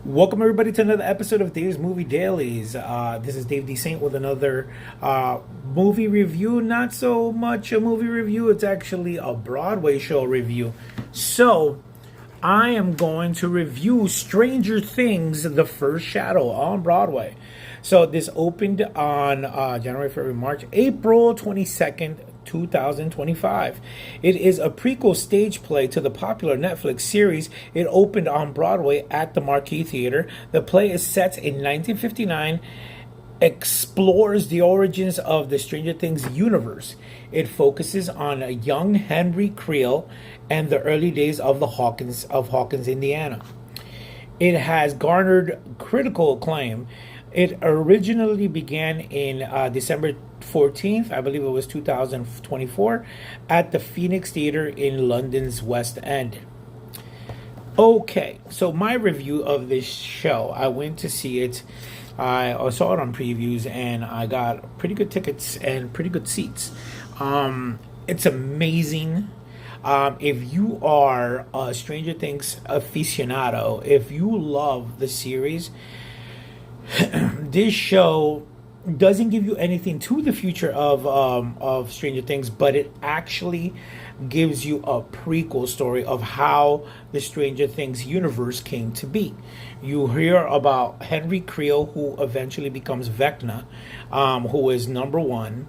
Welcome everybody to another episode of Dave's Movie Dailies. This is Dave D. Saint with another movie review. Not so much a movie review, it's actually a Broadway show review. So, I am going to review Stranger Things, The First Shadow on Broadway. So, this opened on January, February, March, April 22nd, 2025. It is a prequel stage play to the popular Netflix series. It opened on Broadway at the Marquee Theater. The play is set in 1959, explores the origins of the Stranger Things universe. It focuses on a young Henry Creel and the early days of Hawkins, Indiana. It has garnered critical acclaim. It originally began in December 14th, I believe it was 2024, at the Phoenix Theatre in London's West End. Okay, so my review of this show, I went to see it. I saw it on previews, and I got pretty good tickets and pretty good seats. It's amazing. If you are a Stranger Things aficionado, if you love the series, this show doesn't give you anything to the future of Stranger Things, but it actually gives you a prequel story of how the Stranger Things universe came to be. You hear about Henry Creel, who eventually becomes Vecna, who is number one.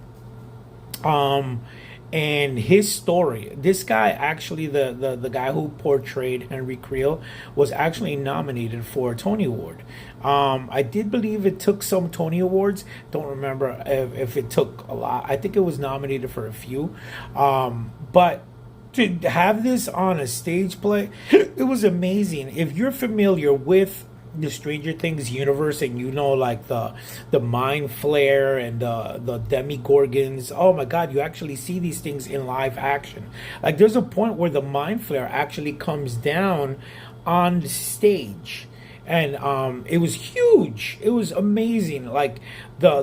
And his story, this guy actually, the guy who portrayed Henry Creel was actually nominated for a Tony Award. I did believe it took some Tony Awards. Don't remember if it took a lot. I think it was nominated for a few. But to have this on a stage play, it was amazing. If you're familiar with the Stranger Things universe, and you know, like the mind flare and the demigorgons, oh my god, you actually see these things in live action. Like, there's a point where the mind flare actually comes down on the stage, and it was huge. It was amazing. Like the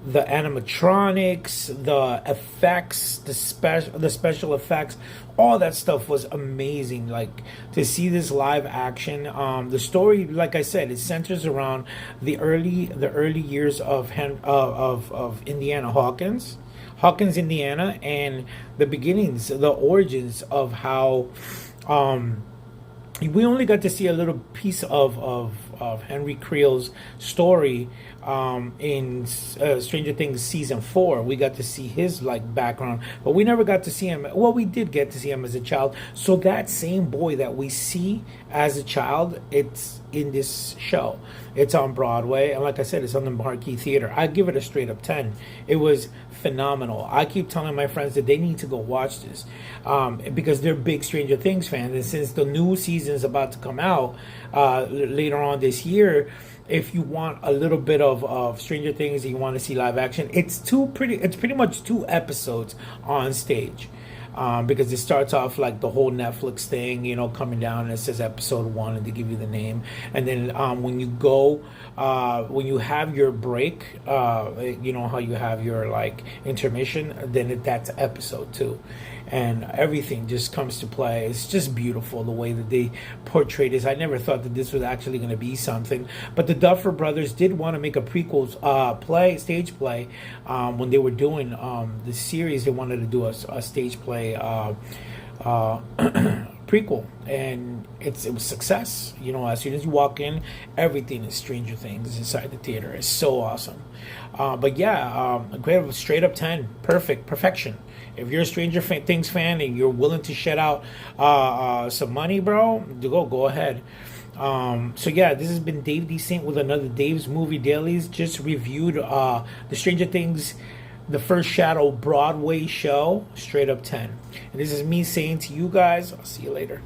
animatronics, the effects, the special effects, all that stuff was amazing. Like, to see this live action, the story, like I said, it centers around the early years of Indiana Hawkins, Indiana, and the beginnings, the origins of how. We only got to see a little piece of Henry Creel's story in Stranger Things season 4. We got to see his background, but we never got to see him. Well, we did get to see him as a child. So that same boy that we see as a child, it's in this show. It's on Broadway, and like I said, it's on the Marquee Theater. I give it a straight up 10. It was phenomenal. I keep telling my friends that they need to go watch this because they're big Stranger Things fans, and since the new season is about to come out later on this year, if you want a little bit of Stranger Things and you want to see live action, it's pretty much 2 episodes on stage. Because it starts off like the whole Netflix thing, coming down, and it says episode 1, and they give you the name. And then when you have your break, how you have your intermission, then that's episode 2. And everything just comes to play. It's just beautiful the way that they portray this. I never thought that this was actually going to be something. But the Duffer Brothers did want to make a prequel stage play. When they were doing the series, they wanted to do a stage play prequel, and it was success. As soon as you walk in, everything is Stranger Things inside the theater. It's so awesome. But yeah, a great straight up 10, perfection. If you're a Stranger Things fan and you're willing to shed out some money, bro, go ahead. So yeah, this has been Dave D. Saint with another Dave's Movie Dailies. Just reviewed the Stranger Things, The First Shadow Broadway show, straight up 10. And this is me saying to you guys, I'll see you later.